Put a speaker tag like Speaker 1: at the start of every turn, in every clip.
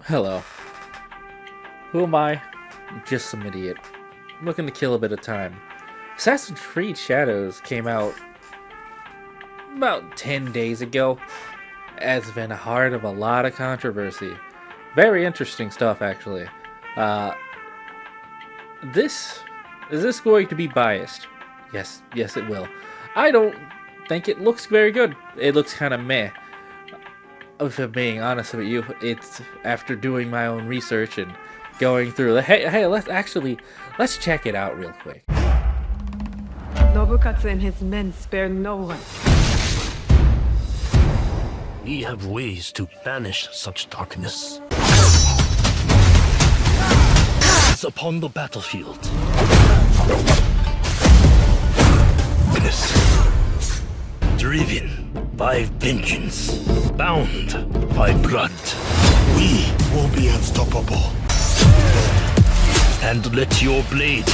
Speaker 1: Hello. Who am I? I'm just some idiot. I'm looking to kill a bit of time. Assassin's Creed Shadows came out about 10 days ago. It's been a heart of a lot of controversy. Very interesting stuff, actually. Uh, this is this going to be biased? Yes, it will. I don't think it looks very good. It looks kind of meh. If I'm being honest with you, it's after doing my own research and going through. Hey, let's check it out real quick.
Speaker 2: Nobukatsu and his men spare no one.
Speaker 3: We have ways to banish such darkness. It's upon the battlefield. Driven by vengeance, bound by blood.
Speaker 4: We will be unstoppable.
Speaker 3: And let your blade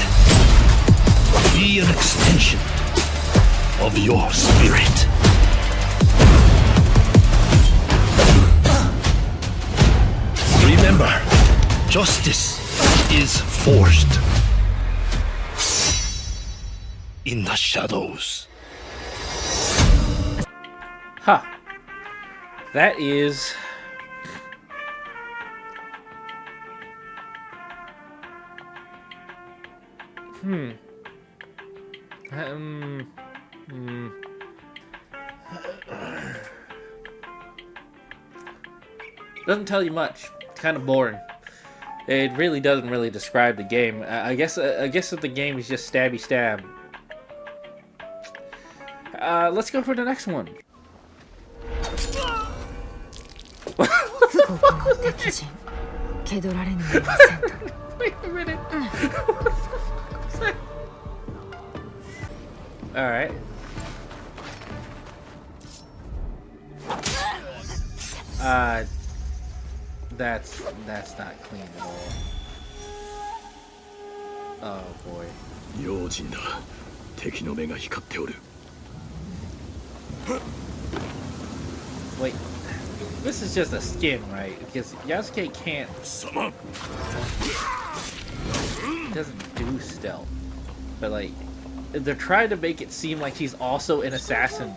Speaker 3: be an extension of your spirit. Remember, justice is forged in the shadows.
Speaker 1: Huh. That is. Hmm. Um. Hmm. Doesn't tell you much. It's kind of boring. It really doesn't really describe the game. I guess that the game is just stabby stab. Let's go for the next one. What the fuck was that? Wait a minute. What the fuck was that? Alright. That's not clean at all. Oh boy.
Speaker 3: 用心だ。敵の目が光っておる。
Speaker 1: Wait. This is just a skin, right? Because Yasuke can't. Doesn't do stealth. But like, they're trying to make it seem like he's also an assassin,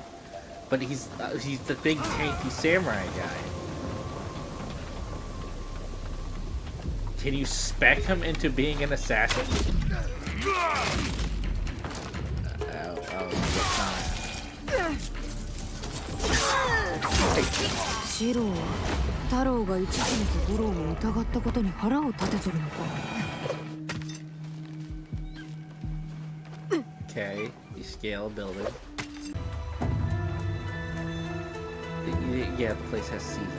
Speaker 1: but he's the big tanky samurai guy. Can you spec him into being an assassin? Okay, you scale a building. Yeah, the place has seasons.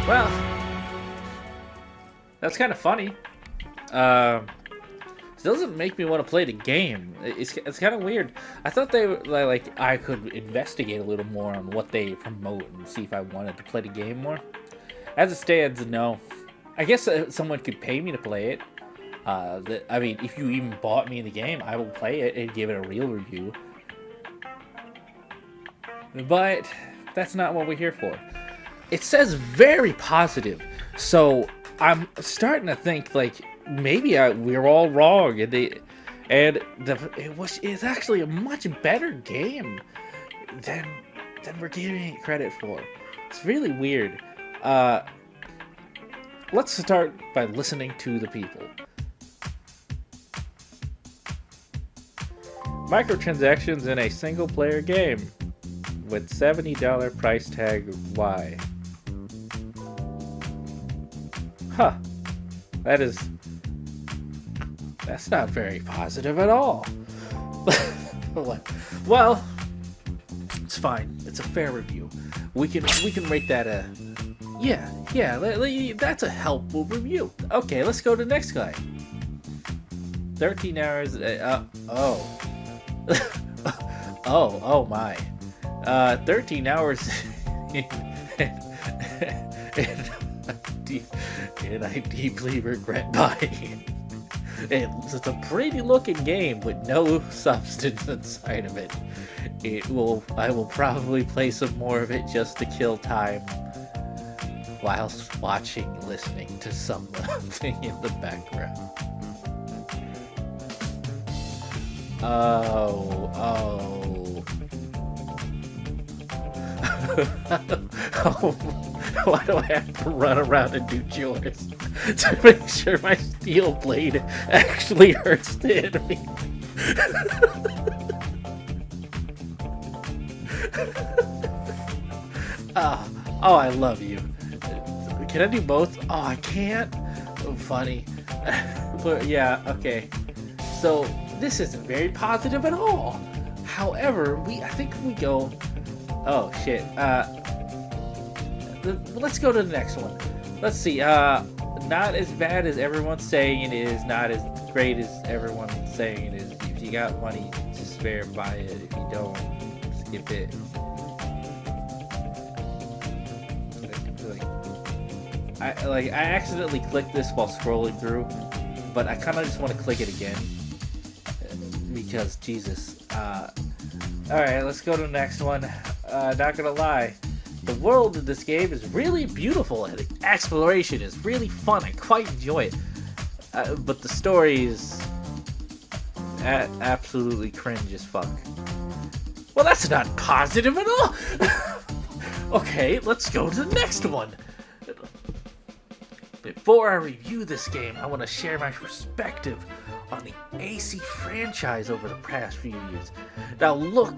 Speaker 1: Well, that's kind of funny. It doesn't make me want to play the game. It's kind of weird. I thought they like I could investigate a little more on what they promote and see if I wanted to play the game more. As it stands, no. I guess someone could pay me to play it. I mean, if you even bought me the game, I will play it and give it a real review. But that's not what we're here for. It says very positive, so I'm starting to think like maybe we're all wrong, and it's actually a much better game than we're giving it credit for. It's really weird. Let's start by listening to the people. Microtransactions in a single-player game with $70 price tag. Why? Huh. That's not very positive at all. Well, it's fine. It's a fair review. We can rate that a yeah. That's a helpful review. Okay, let's go to the next guy. 13 hours. Oh my. 13 hours. And I deeply regret buying it. It's a pretty looking game with no substance inside of it. I will probably play some more of it just to kill time whilst listening to something in the background. Why do I have to run around and do chores to make sure my steel blade actually hurts the enemy? Oh, I love you. Can I do both? Oh, I can't? Oh, funny. But yeah, okay. So, this isn't very positive at all. However, I think we go... Oh, shit. Let's go to the next one. Let's see. Not as bad as everyone's saying it is. Not as great as everyone's saying it is. If you got money to spare, buy it. If you don't, skip it. I accidentally clicked this while scrolling through, but I kind of just want to click it again because Jesus. Alright, let's go to the next one. Not gonna lie, the world of this game is really beautiful and the exploration is really fun. I quite enjoy it, but the story is absolutely cringe as fuck. Well, that's not positive at all. Okay, let's go to the next one. Before I review this game, I want to share my perspective on the AC franchise over the past few years. Now look,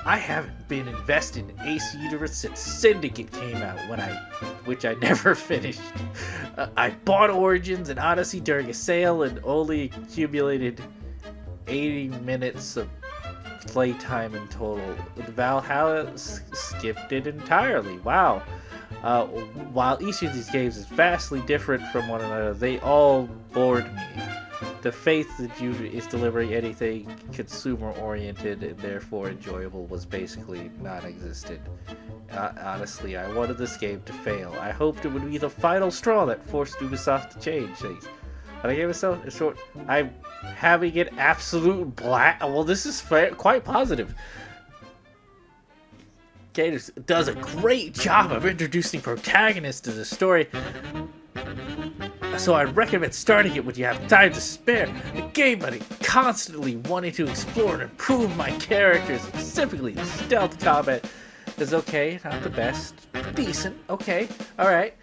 Speaker 1: I haven't been invested in AC Universe since Syndicate came out, which I never finished. I bought Origins and Odyssey during a sale and only accumulated 80 minutes of playtime in total. Valhalla skipped it entirely. Wow. While each of these games is vastly different from one another, they all bored me. The faith that is delivering anything consumer-oriented and therefore enjoyable was basically non-existent. Honestly, I wanted this game to fail. I hoped it would be the final straw that forced Ubisoft to change things. But I gave myself a short... I'm having it absolute black... Well, this is quite positive. Gators does a great job of introducing protagonists to the story, so I recommend starting it when you have time to spare. The game, buddy, constantly wanting to explore and improve my characters, specifically the stealth combat is okay, not the best, decent, okay, alright.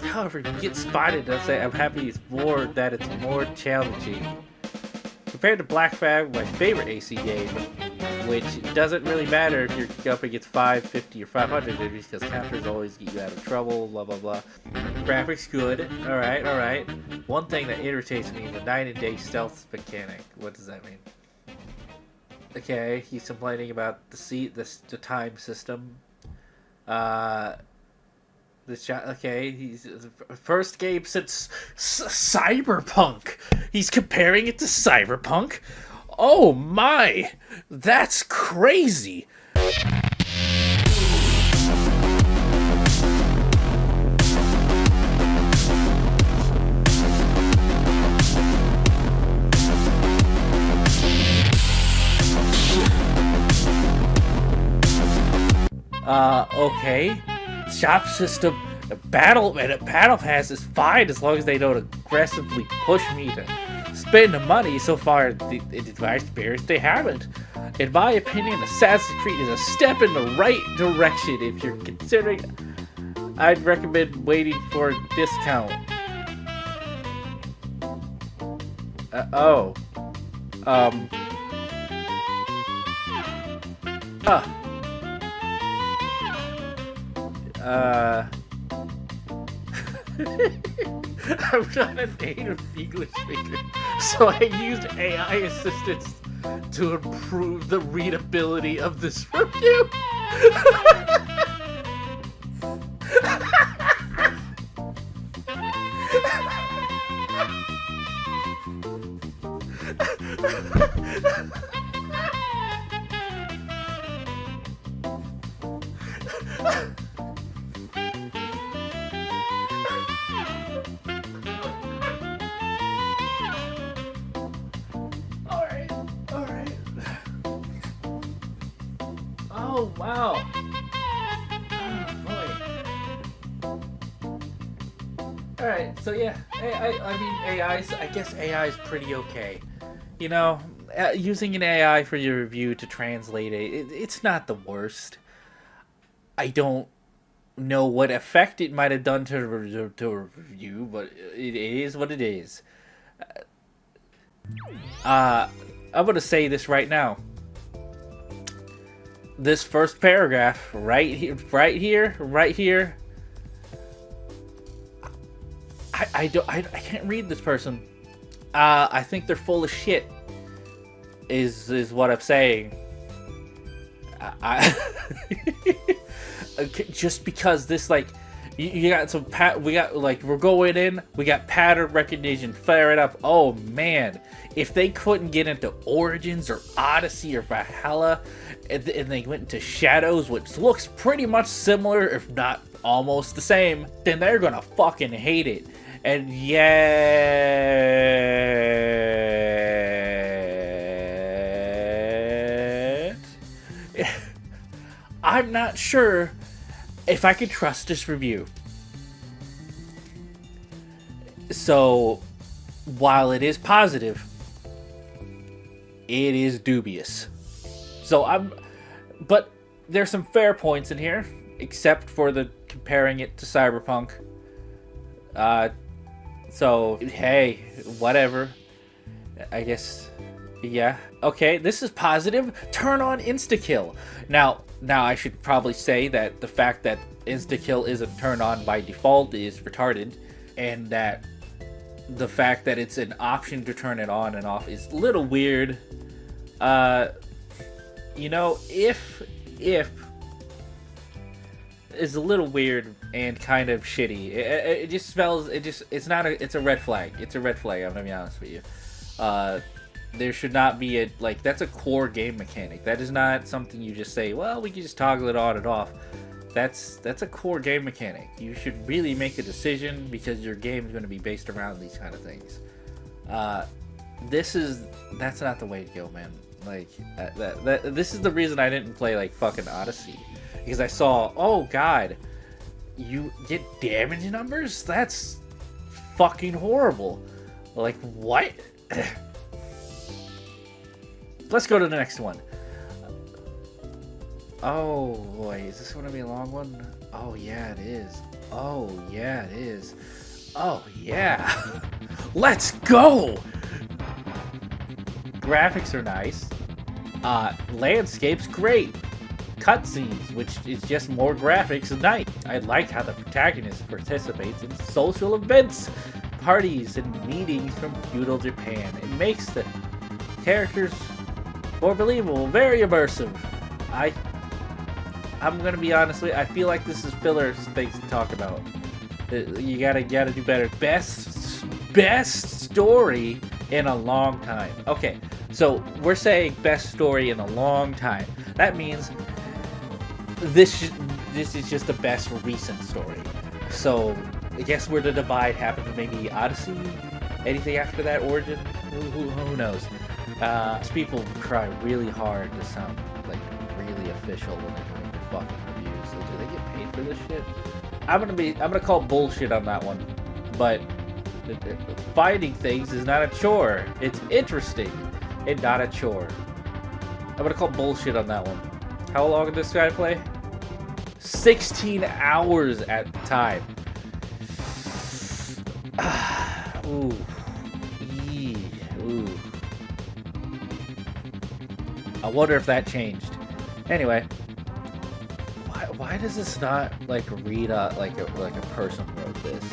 Speaker 1: However, you get spotted, I'll say I'm happy it's more challenging. Compared to Black Flag, my favorite AC game, which doesn't really matter if you're up against 550 or 500 enemies because counters always get you out of trouble, blah blah blah. Graphics good, alright. One thing that irritates me, the night and day stealth mechanic. What does that mean? Okay, he's complaining about the time system. Okay, he's the first game since Cyberpunk. He's comparing it to Cyberpunk. Oh my, that's crazy. Okay. Shop system, a battle pass is fine as long as they don't aggressively push me to spend the money. So far, in my experience, they haven't. In my opinion, Assassin's Creed is a step in the right direction. If you're considering, I'd recommend waiting for a discount. I'm not a native English speaker, so I used AI assistance to improve the readability of this review. Oh, wow. Oh, boy. Alright, so yeah, I mean, I guess AI is pretty okay. You know, using an AI for your review to translate it's not the worst. I don't know what effect it might have done to a review, but it is what it is. I'm gonna say this right now. This first paragraph, right here. I can't read this person. I think they're full of shit. Is what I'm saying. Just because this, like, you got some we got, like, we're going in, we got pattern recognition, fire it up. Oh man, if they couldn't get into Origins or Odyssey or Valhalla, and they went into Shadows, which looks pretty much similar, if not almost the same, then they're gonna fucking hate it. And yet, I'm not sure if I could trust this review. So, while it is positive, it is dubious. So but there's some fair points in here, except for the comparing it to Cyberpunk. So, hey, whatever. I guess, yeah. Okay, this is positive. Turn on Instakill. Now I should probably say that the fact that Instakill isn't turned on by default is retarded, and that the fact that it's an option to turn it on and off is a little weird. You know, if is a little weird and kind of shitty. It just smells. It's not a. It's a red flag. It's a red flag. I'm gonna be honest with you. There should not be a, like, that's a core game mechanic. That is not something you just say, well, we can just toggle it on and off. That's a core game mechanic. You should really make a decision because your game is going to be based around these kind of things. That's not the way to go, man. Like, this is the reason I didn't play, like, fucking Odyssey. Because I saw, oh god, you get damage numbers? That's fucking horrible. Like, what? Let's go to the next one. Oh boy, is this going to be a long one? Oh yeah, it is. Oh yeah, it is. Oh yeah. Let's go! Graphics are nice. Landscape's great. Cutscenes, which is just more graphics and nice. I like how the protagonist participates in social events, parties, and meetings from feudal Japan. It makes the characters more believable, very immersive. I'm gonna be honest with you, I feel like this is filler things to talk about. You gotta do better. Best story in a long time. Okay, so we're saying best story in a long time. That means this is just the best recent story. So I guess where the divide happens, maybe Odyssey. Anything after that, Origin? Who knows? People try really hard to sound like really official when they're doing their fucking reviews. So do they get paid for this shit? I'm gonna call bullshit on that one. But finding things is not a chore. It's interesting and not a chore. I'm gonna call bullshit on that one. How long did this guy play? 16 hours at the time. Ooh. Ooh. I wonder if that changed. Anyway, why does this not like read like a person wrote this?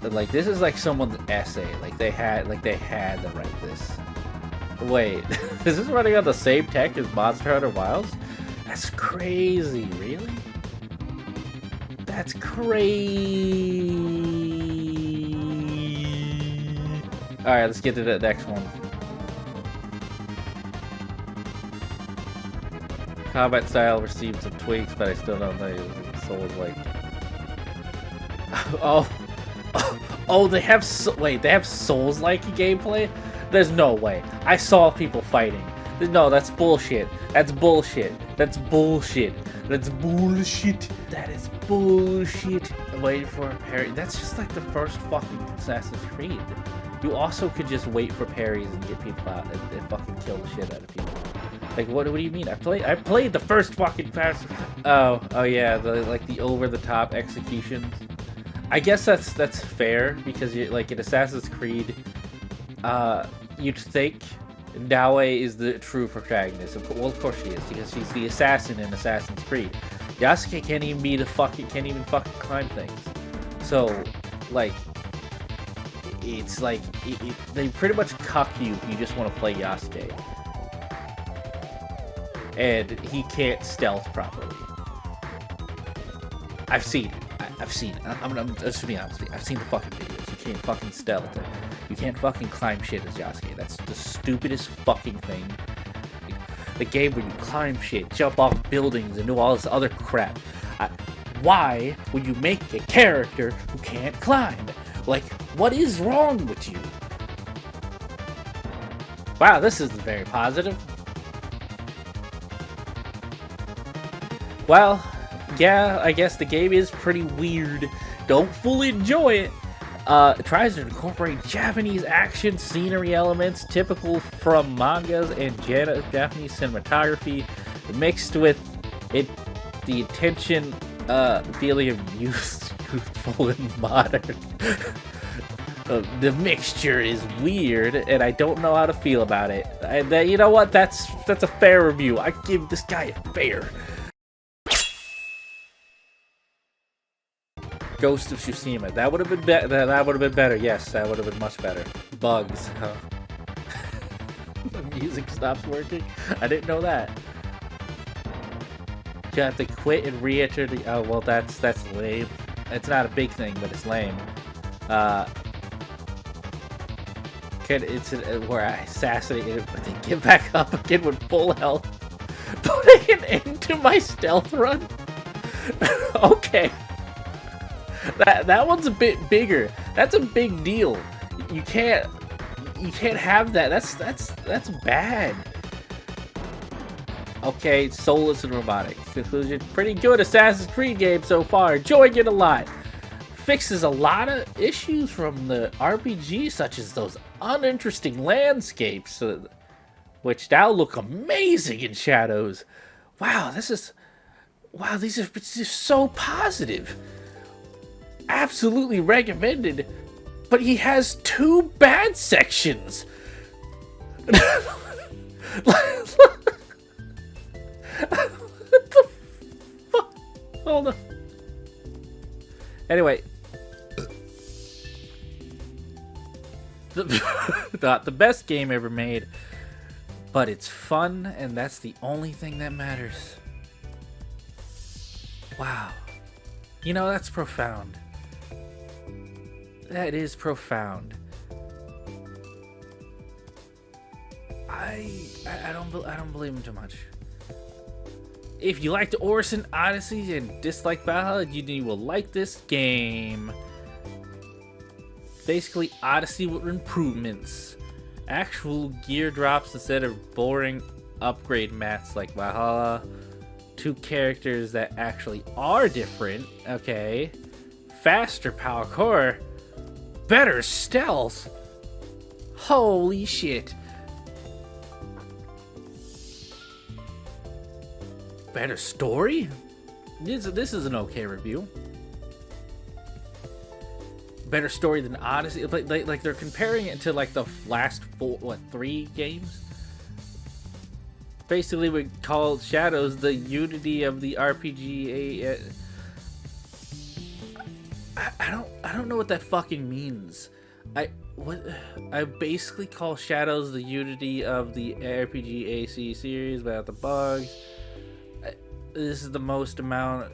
Speaker 1: Like, this is like someone's essay. Like they had to write this. Wait, is this running on the same tech as Monster Hunter Wilds? That's crazy. Really? That's crazy. All right, let's get to the next one. Combat style received some tweaks, but I still don't know if Souls-like. Oh, they have they have Souls-like gameplay? There's no way. I saw people fighting. No, that's bullshit. That's bullshit. That's bullshit. That's bullshit. That is bullshit. Waiting for a parry. That's just like the first fucking Assassin's Creed. You also could just wait for parries and get people out and fucking kill the shit out of people. Like, what do you mean? I played the first fucking fast. Oh yeah, the over the top executions. I guess that's fair because you like in Assassin's Creed, you'd think Naoe is the true protagonist. Well, of course she is because she's the assassin in Assassin's Creed. Yasuke can't even fucking climb things. So, like, it's like they pretty much cuck you if you just want to play Yasuke, and he can't stealth properly. I've seen it. I'm just being honest with you. I've seen the fucking videos. You can't fucking stealth. You can't fucking climb shit as Yasuke. That's the stupidest fucking thing. The game where you climb shit, jump off buildings, and do all this other crap. Why would you make a character who can't climb? Like, what is wrong with you? Wow, this isn't very positive. Well, yeah, I guess the game is pretty weird. Don't fully enjoy it. It tries to incorporate Japanese action scenery elements typical from mangas and Japanese cinematography, mixed with it the attention feeling of youthful and modern. The mixture is weird, and I don't know how to feel about it. And you know what? That's a fair review. I give this guy a fair. Ghost of Tsushima. That would have been better. That would have been better. Yes, that would have been much better. Bugs. Huh? The music stops working. I didn't know that. You have to quit and re-enter the. Oh well, that's lame. It's not a big thing, but it's lame. It's where I assassinated, but then get back up again with full health, putting an end to my stealth run. Okay. That one's a bit bigger. That's a big deal. You can't have that. That's bad. Okay, soulless and robotic. Conclusion: pretty good Assassin's Creed game so far. Enjoying it a lot. Fixes a lot of issues from the RPG, such as those uninteresting landscapes, which now look amazing in Shadows. Wow, these are just so positive. Absolutely recommended, but he has 2 bad sections. What the fuck? Hold on. Anyway, not the best game ever made, but it's fun, and that's the only thing that matters. Wow. You know, that's profound. That is profound. I don't believe him too much. If you liked Orison Odyssey and dislike Valhalla, you will like this game. Basically, Odyssey with improvements. Actual gear drops instead of boring upgrade mats like Valhalla. 2 characters that actually are different. Okay. Faster parkour. Better stealth. Holy shit. Better story? This is an okay review. Better story than Odyssey. Like they're comparing it to like the last 3 games. Basically, we call Shadows the unity of the RPG. I don't know what that fucking means. I basically call Shadows the unity of the RPG AC series without the bugs. This is the most amount.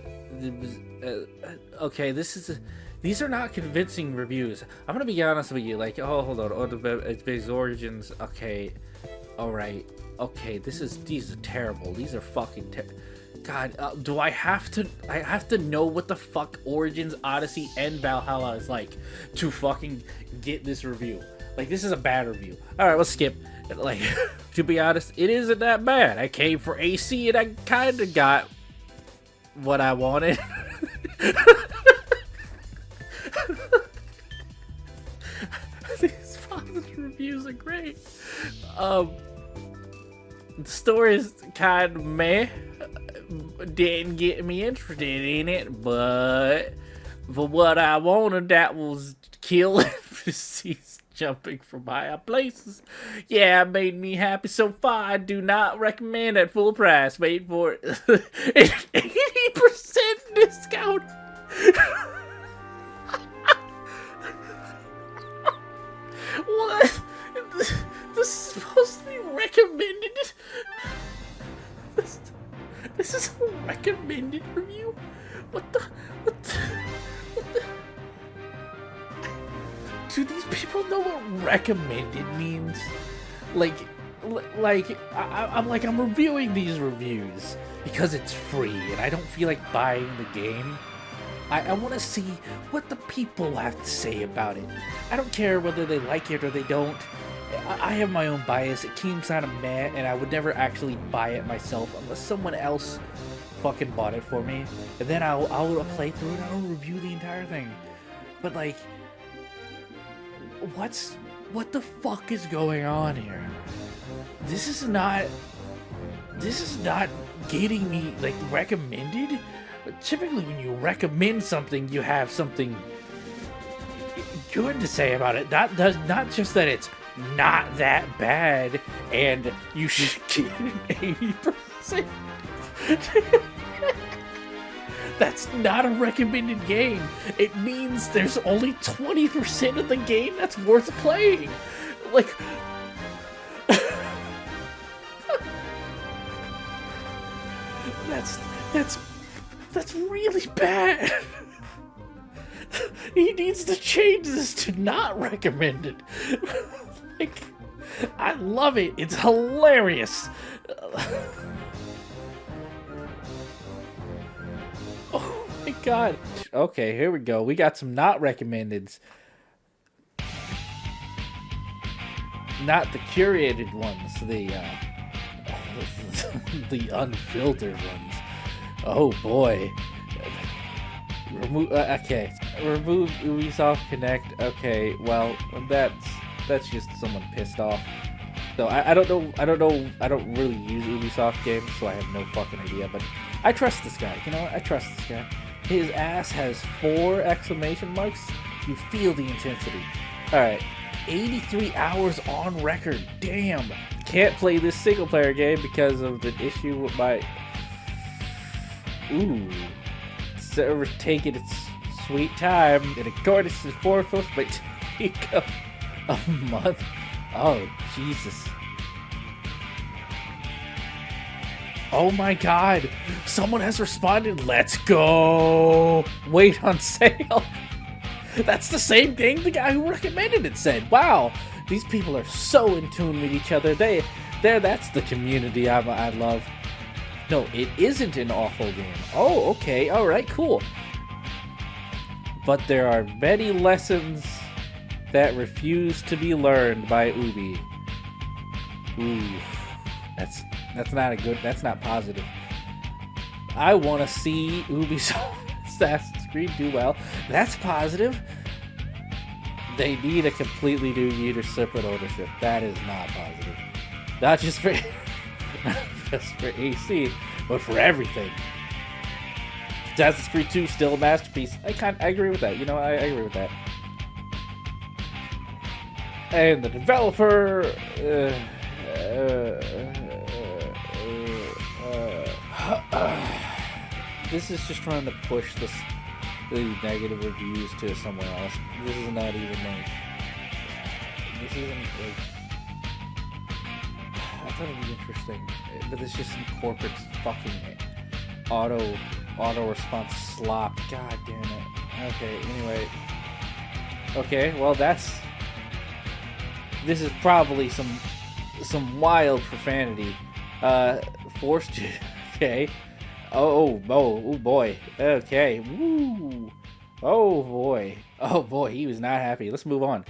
Speaker 1: Okay, these are not convincing reviews. I'm gonna be honest with you. Like, oh, hold on. Oh, the Origins. Okay, all right. Okay, these are terrible. These are fucking God, do I have to know what the fuck Origins, Odyssey, and Valhalla is like to fucking get this review? Like, this is a bad review. All right, let's skip. Like, to be honest, it isn't that bad. I came for AC and I kind of got what I wanted. These positive reviews are great. The story is kind of meh. Didn't get me interested in it, but for what I wanted, that was kill NPCs jumping from high places. Yeah, it made me happy so far. I do not recommend at full price. Wait for it. 80% discount. What? This is supposed to be recommended? This is a recommended review? What the? Do these people know what recommended means? I'm reviewing these reviews because it's free and I don't feel like buying the game. I want to see what the people have to say about it. I don't care whether they like it or they don't. I have my own bias. It seems kind of meh, and I would never actually buy it myself unless someone else fucking bought it for me. And then I'll play through it and I'll review the entire thing. But like, what the fuck is going on here? This is not getting me like recommended. Typically when you recommend something, you have something good to say about it. Not just that it's not that bad and you should get an 80%. That's not a recommended game. It means there's only 20% of the game that's worth playing. Like, that's really bad. He needs to change this to not recommended. Like, I love it. It's hilarious. Oh my god. Okay, here we go. We got some not recommendeds. Not the curated ones, the unfiltered ones. Oh boy. Remove Ubisoft Connect. Okay, well, that's just someone pissed off. So I don't know. I don't really use Ubisoft games, so I have no fucking idea. But I trust this guy. You know what? I trust this guy. His ass has 4 exclamation marks. You feel the intensity. All right, 83 hours on record. Damn. Can't play this single player game because of the issue with my. Ooh. Server taking its sweet time in accordance to 4 posts, but take a month. Oh, Jesus. Oh my god. Someone has responded. Let's go. Wait on sale. That's the same thing the guy who recommended it said. Wow. These people are so in tune with each other. That's the community I love. No, it isn't an awful game. Oh, okay. All right, cool. But there are many lessons that refuse to be learned by Ubi. Ooh, that's not a good. That's not positive. I want to see Ubisoft Assassin's Creed do well. That's positive. They need a completely new separate ownership. That is not positive. Not just for AC, but for everything. Assassin's Creed 2 still a masterpiece. I agree with that. You know, I agree with that. And the developer, this is just trying to push the negative reviews to somewhere else. This is not even like. This isn't like. I thought it'd be interesting, but it's just some corporate fucking auto response slop. God damn it. Okay, anyway. Okay, well this is probably some wild profanity. Forced you. Okay. Oh boy. Okay. Woo. Oh boy. He was not happy. Let's move on.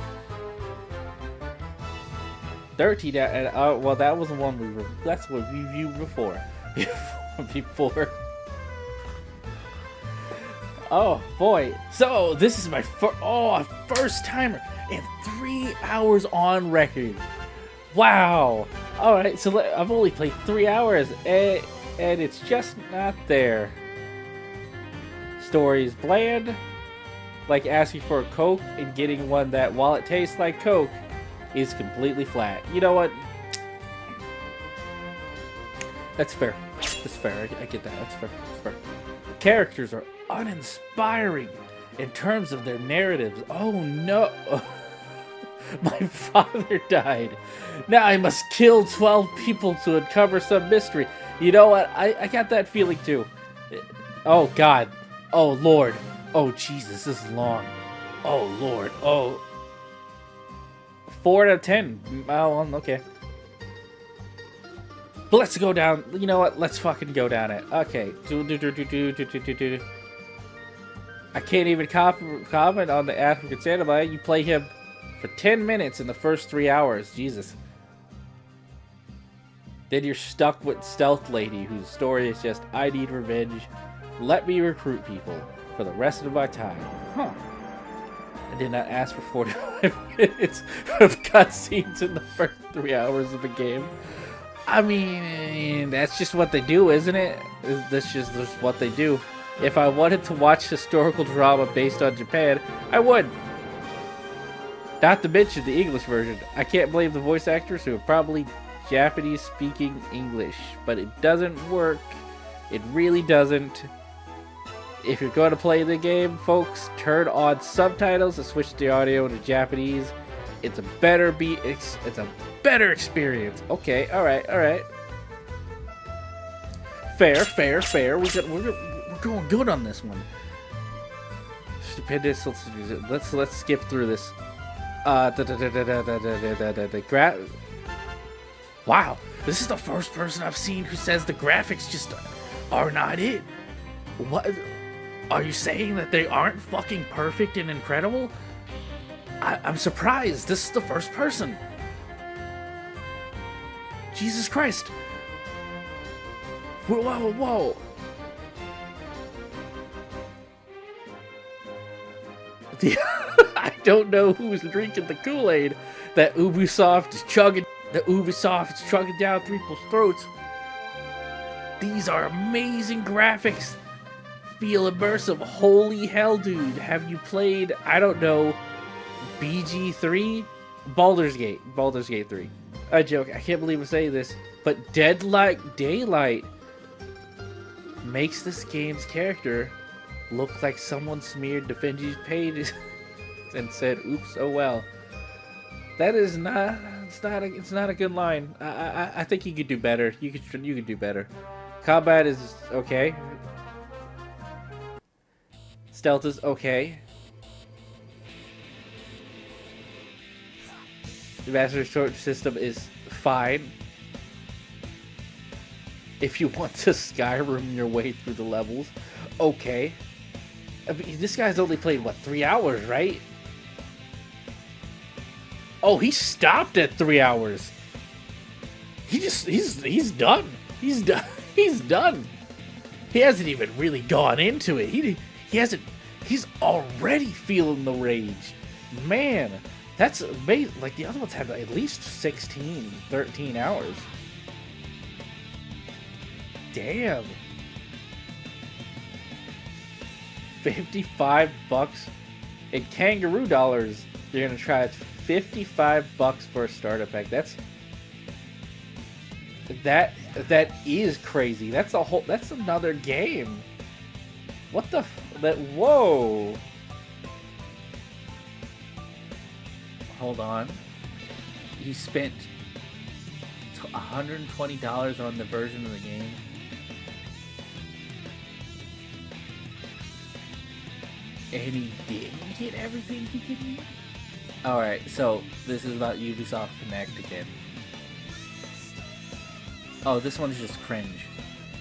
Speaker 1: 13. And well, that was the one that's what we reviewed before. Before. Oh boy! So this is my first timer and 3 hours on record. Wow! All right, so I've only played 3 hours, and it's just not there. Story's bland, like asking for a Coke and getting one that, while it tastes like Coke, is completely flat. You know what? That's fair. That's fair. I get that. That's fair. That's fair. The characters are uninspiring in terms of their narratives. Oh no. My father died. Now I must kill 12 people to uncover some mystery. You know what? I got that feeling too. Oh God. Oh Lord. Oh Jesus, this is long. Oh Lord. Oh. 4 out of 10. Oh, okay. But let's go down. You know what? Let's fucking go down it. Okay. I can't even comment on the African Samurai. You play him for 10 minutes in the first 3 hours. Jesus. Then you're stuck with Stealth Lady, whose story is just, I need revenge. Let me recruit people for the rest of my time. Huh. I did not ask for 45 minutes of cutscenes in the first 3 hours of a game. I mean, that's just what they do, isn't it? That's just what they do. If I wanted to watch historical drama based on Japan, I would. Not to mention the English version. I can't blame the voice actors who are probably Japanese speaking English, but it doesn't work. It really doesn't. If you're going to play the game, folks, turn on subtitles and switch the audio to Japanese. It's a better it's a better experience. Okay, all right. Fair. We're going good on this one. Stupendous. Let's skip through this. Wow, this is the first person I've seen who says the graphics just are not it. What? Are you saying that they aren't fucking perfect and incredible? I'm surprised. This is the first person. Jesus Christ. Whoa. I don't know who's drinking the Kool-Aid that Ubisoft is chugging down people's throats. These are amazing graphics. Feel immersive. Holy hell, dude. Have you played, I don't know, BG3? Baldur's Gate 3. I joke. I can't believe I'm saying this, but Dead Like Daylight makes this game's character look like someone smeared Da Vinci's page and said, "Oops, oh well." That is not. It's not a good line. I think you could do better. You could do better. Combat is okay. Stealth is okay. The Master Sword system is fine. If you want to Skyrim your way through the levels, okay. I mean, this guy's only played, what, 3 hours, right? Oh, he stopped at 3 hours. He's done. He's done. He's done. He hasn't even really gone into it. He hasn't. He's already feeling the rage. Man, that's amazing. Like, the other ones had at least 16, 13 hours. Damn. $55 in kangaroo dollars. You're gonna try it. $55 for a starter pack. That is crazy. That's another game. What the whoa. Hold on. He spent $120 on the version of the game. And he didn't get everything he could need? Alright, so this is about Ubisoft Connect again. Oh, this one's just cringe.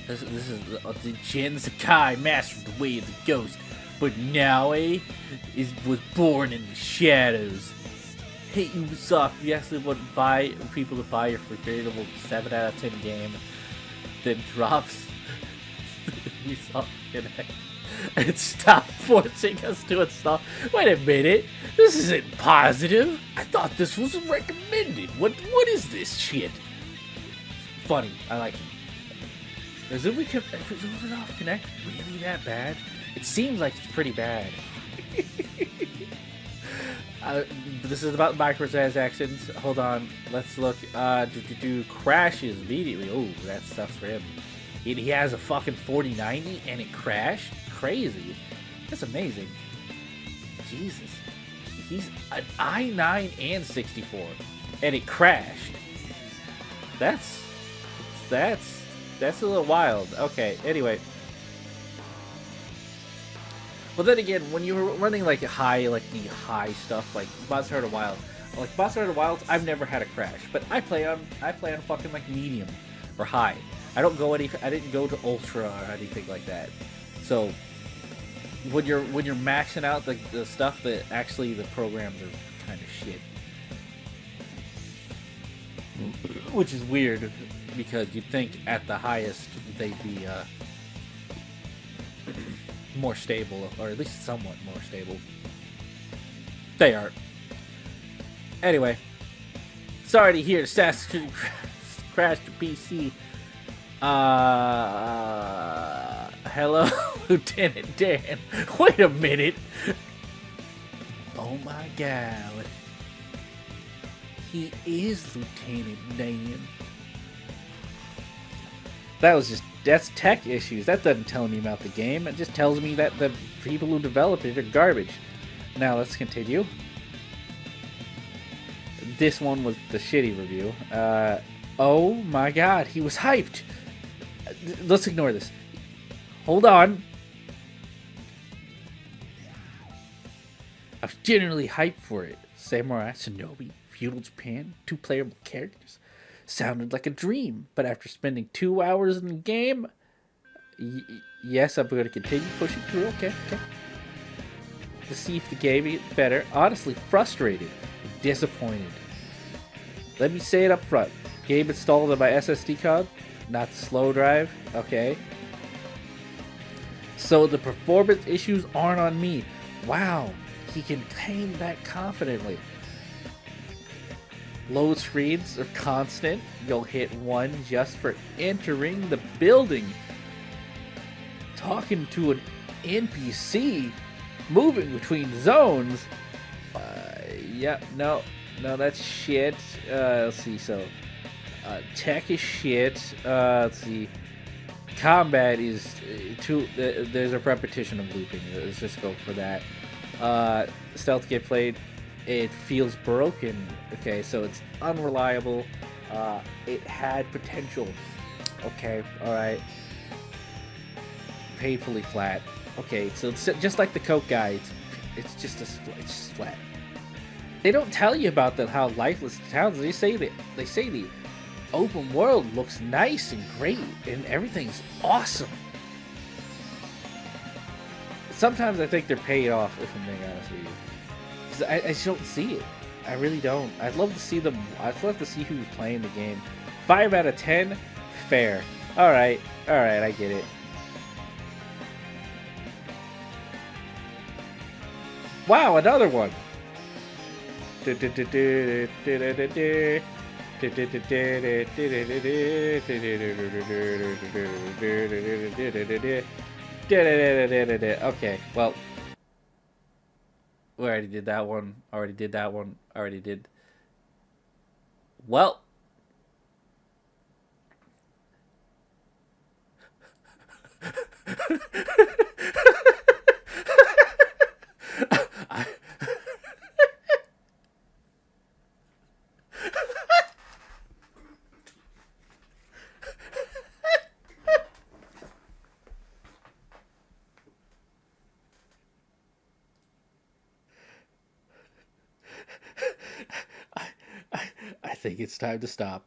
Speaker 1: This is the Jin Sakai mastered the way of the ghost, but now was born in the shadows. hate Ubisoft. You actually wouldn't buy people to buy your forgettable 7 out of 10 game, then drops Ubisoft Connect and stop forcing us to install. Wait a minute, this isn't positive. I thought this was recommended. What is this shit? Funny, I like it. Is Ubisoft Connect really that bad? It seems like it's pretty bad. This is about microtransactions. Hold on, let's look. Crashes immediately. Oh, that sucks for him. He has a fucking 4090 and it crashed. Crazy. That's amazing. Jesus, he's an i9 and 64, and it crashed. That's a little wild. Okay. Anyway. Well, then again, when you're running like the high stuff, like Monster Hunter Wild, I've never had a crash, but I play on fucking like medium or high. I didn't go to ultra or anything like that. So when you're maxing out the stuff that actually the programs are kind of shit, which is weird because you'd think at the highest they'd be more stable, or at least somewhat more stable. They aren't. Anyway, sorry to hear Assassin's Creed crashed your PC. Hello, Lieutenant Dan. Wait a minute. Oh my god. He is Lieutenant Dan. That's tech issues. That doesn't tell me about the game. It just tells me that the people who developed it are garbage. Now let's continue. This one was the shitty review. Oh my god, he was hyped. Let's ignore this. Hold on. I was generally hyped for it. Samurai Shinobi, Feudal Japan, 2 playable characters. Sounded like a dream, but after spending 2 hours in the game, yes, I'm going to continue pushing through. Okay. To see if the game gets better. Honestly, frustrated, disappointed. Let me say it up front. Game installed on my SSD card, not the slow drive. Okay. So the performance issues aren't on me. Wow, he can claim that confidently. Load screens are constant. You'll hit 1 just for entering the building. Talking to an NPC. Moving between zones. No, that's shit. Let's see, so. Tech is shit. Let's see. Combat is too. There's a repetition of looping. Let's just go for that. Stealth gameplay. It feels broken. Okay, so it's unreliable. It had potential. Okay, alright. Painfully flat. Okay, so it's just like the Coke guy. It's just flat. They don't tell you about how lifeless towns. They say the open world looks nice and great and everything's awesome. Sometimes I think they're paid off, if I'm being honest with you. I just don't see it. I really don't. I'd love to see them. I'd love to see who's playing the game. 5 out of 10, fair. All right, I get it. Wow, another one. Okay, well. We already did that one. Already did. Well. I think it's time to stop.